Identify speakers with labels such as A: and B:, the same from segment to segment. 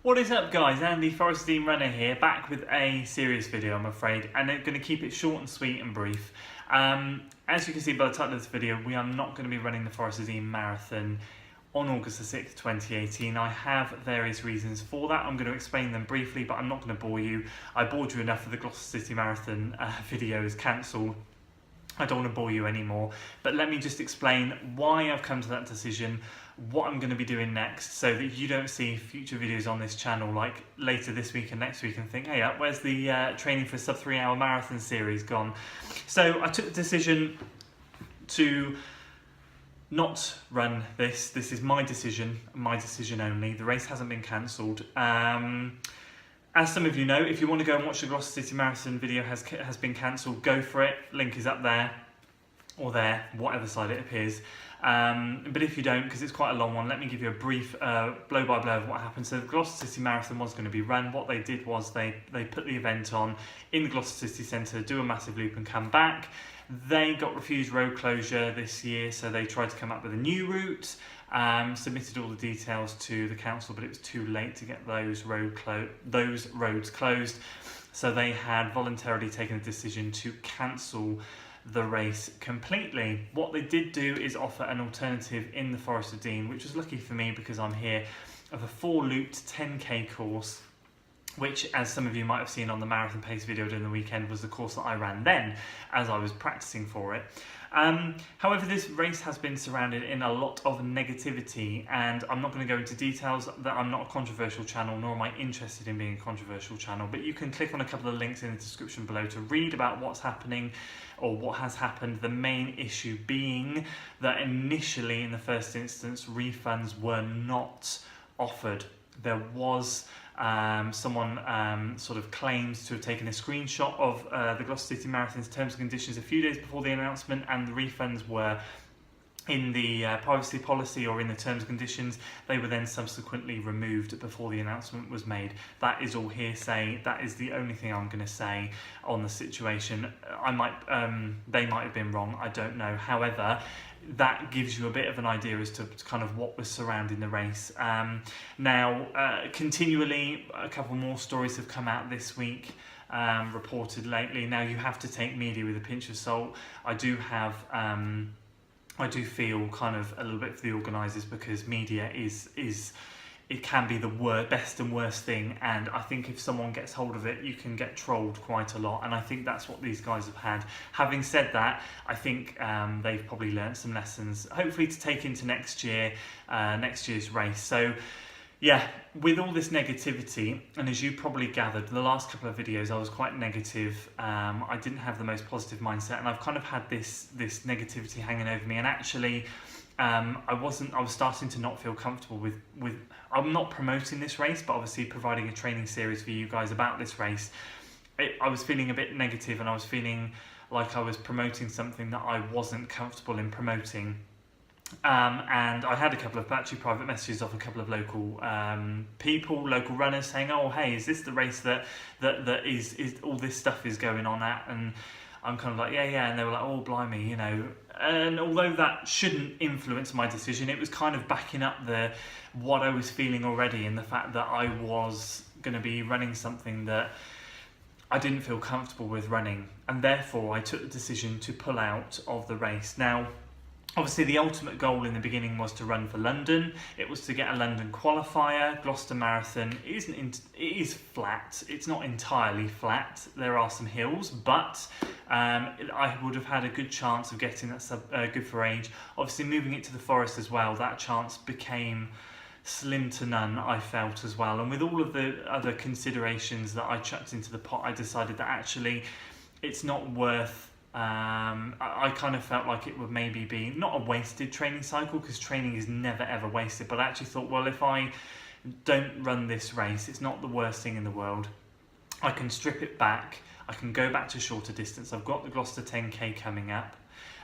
A: What is up guys, Andy Forest Dean Runner here, back with a serious video I'm afraid, and I'm going to keep it short and sweet and brief. As you can see by the title of this video, we are not going to be running the Forest Dean Marathon on August the 6th, 2018. I have various reasons for that. I'm going to explain them briefly, but I'm not going to bore you. I bored you enough with the Gloucester City Marathon video is cancelled. I don't want to bore you anymore, but let me just explain why I've come to that decision, what I'm going to be doing next, so that you don't see future videos on this channel like later this week and next week and think, hey, where's the training for sub 3 hour marathon series gone? So I took the decision to not run this. This is my decision only. The race hasn't been cancelled. As some of you know, if you want to go and watch the Gloucester City Marathon video has been cancelled, go for it. Link is up there, or there, whatever side it appears. But if you don't, because it's quite a long one, let me give you a brief blow-by-blow of what happened. So the Gloucester City Marathon was going to be run. What they did was they put the event on in the Gloucester City Centre, do a massive loop and come back. They got refused road closure this year, so they tried to come up with a new route. Submitted all the details to the council, but it was too late to get those roads closed, so they had voluntarily taken a decision to cancel the race completely. What they did do is offer an alternative in the Forest of Dean, which was lucky for me because I'm here, of a 4-looped 10k course, which, as some of you might have seen on the marathon pace video during the weekend, was the course that I ran then as I was practicing for it. However, this race has been surrounded in a lot of negativity, and I'm not going to go into details. That I'm not a controversial channel, nor am I interested in being a controversial channel, but you can click on a couple of links in the description below to read about what's happening or what has happened. The main issue being that initially, in the first instance, refunds were not offered. There was someone sort of claims to have taken a screenshot of the Gloucester City Marathon's terms and conditions a few days before the announcement, and the refunds were in the privacy policy or in the terms and conditions. They were then subsequently removed before the announcement was made. That is all hearsay. That is the only thing I'm going to say on the situation. They might have been wrong, I don't know. However, that gives you a bit of an idea as to kind of what was surrounding the race. Continually, a couple more stories have come out this week, reported lately. Now, you have to take media with a pinch of salt. I do feel kind of a little bit for the organisers, because media it can be the best and worst thing, and I think if someone gets hold of it, you can get trolled quite a lot, and I think that's what these guys have had. Having said that, I think they've probably learnt some lessons, hopefully to take into next year's race. So yeah, with all this negativity, and as you probably gathered, the last couple of videos I was quite negative. I didn't have the most positive mindset, and I've kind of had this negativity hanging over me, and actually I was starting to not feel comfortable with I'm not promoting this race, but obviously providing a training series for you guys about this race. I was feeling a bit negative, and I was feeling like I was promoting something that I wasn't comfortable in promoting. And I had a couple of actually private messages off a couple of local local runners, saying, oh hey, is this the race that is all this stuff is going on at? And I'm kind of like, yeah, and they were like, oh blimey, you know. And although that shouldn't influence my decision, it was kind of backing up what I was feeling already, and the fact that I was going to be running something that I didn't feel comfortable with running, and therefore I took the decision to pull out of the race. Now, obviously, the ultimate goal in the beginning was to run for London. It was to get a London qualifier. Gloucester Marathon it is flat. It's not entirely flat. There are some hills, but I would have had a good chance of getting that good for age. Obviously, moving it to the Forest as well, that chance became slim to none, I felt, as well. And with all of the other considerations that I chucked into the pot, I decided that actually it's not worth. I kind of felt like it would maybe be not a wasted training cycle, because training is never ever wasted, but I actually thought, well, if I don't run this race, it's not the worst thing in the world. I can strip it back, I can go back to shorter distance. I've got the Gloucester 10k coming up.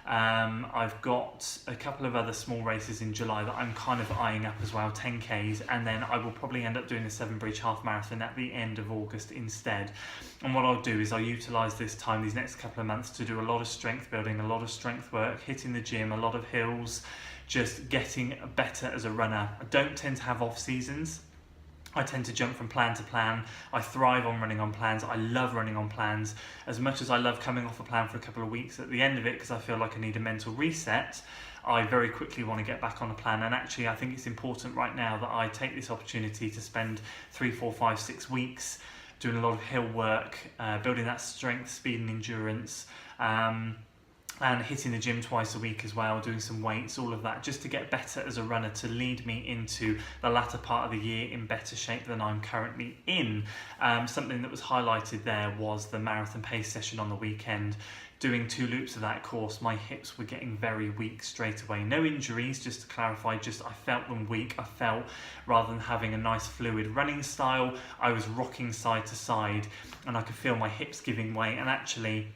A: I've got a couple of other small races in July that I'm kind of eyeing up as well, 10Ks, and then I will probably end up doing the Severn Bridge Half Marathon at the end of August instead. And what I'll do is I'll utilise this time, these next couple of months, to do a lot of strength building, a lot of strength work, hitting the gym, a lot of hills, just getting better as a runner. I don't tend to have off seasons. I tend to jump from plan to plan. I thrive on running on plans. I love running on plans as much as I love coming off a plan for a couple of weeks at the end of it because I feel like I need a mental reset. I very quickly want to get back on a plan, and actually I think it's important right now that I take this opportunity to spend 3, 4, 5, 6 weeks doing a lot of hill work, building that strength, speed and endurance, and hitting the gym twice a week as well, doing some weights, all of that, just to get better as a runner, to lead me into the latter part of the year in better shape than I'm currently in. Something that was highlighted there was the marathon pace session on the weekend. Doing 2 loops of that course, my hips were getting very weak straight away. No injuries, just to clarify, just I felt them weak. I felt, rather than having a nice fluid running style, I was rocking side to side and I could feel my hips giving way, and actually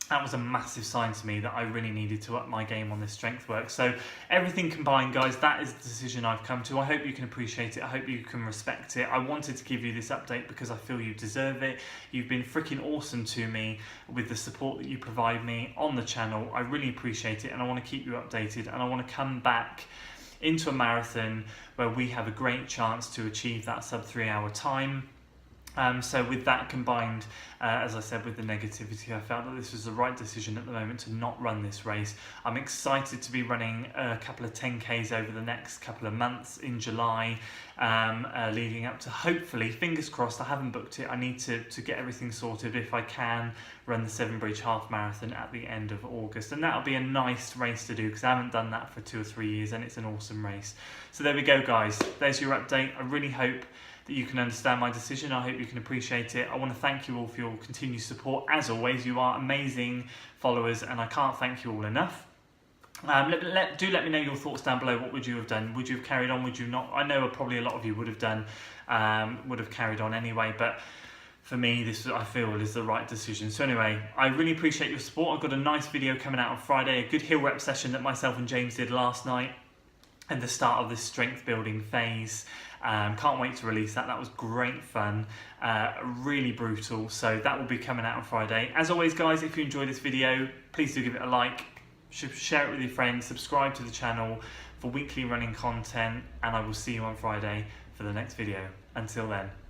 A: that was a massive sign to me that I really needed to up my game on this strength work. So everything combined, guys, that is the decision I've come to. I hope you can appreciate it. I hope you can respect it. I wanted to give you this update because I feel you deserve it. You've been freaking awesome to me with the support that you provide me on the channel. I really appreciate it, and I want to keep you updated, and I want to come back into a marathon where we have a great chance to achieve that sub 3 hour time. So with that combined, as I said, with the negativity, I felt that this was the right decision at the moment to not run this race. I'm excited to be running a couple of 10Ks over the next couple of months in July, leading up to, hopefully, fingers crossed, I haven't booked it, I need to get everything sorted if I can run the Severn Bridge Half Marathon at the end of August. And that'll be a nice race to do because I haven't done that for 2 or 3 years, and it's an awesome race. So there we go, guys. There's your update. I really hope that you can understand my decision. I hope you can appreciate it. I want to thank you all for your continued support. As always, you are amazing followers, and I can't thank you all enough. Do let me know your thoughts down below. What would you have done? Would you have carried on? Would you not? I know probably a lot of you would have done, would have carried on anyway, but for me, this, I feel, is the right decision. So anyway, I really appreciate your support. I've got a nice video coming out on Friday, a good hill rep session that myself and James did last night, and the start of this strength building phase. Can't wait to release that. That was great fun, really brutal. So that will be coming out on Friday. As always, guys, if you enjoyed this video, please do give it a like, share it with your friends, subscribe to the channel for weekly running content, and I will see you on Friday for the next video. Until then.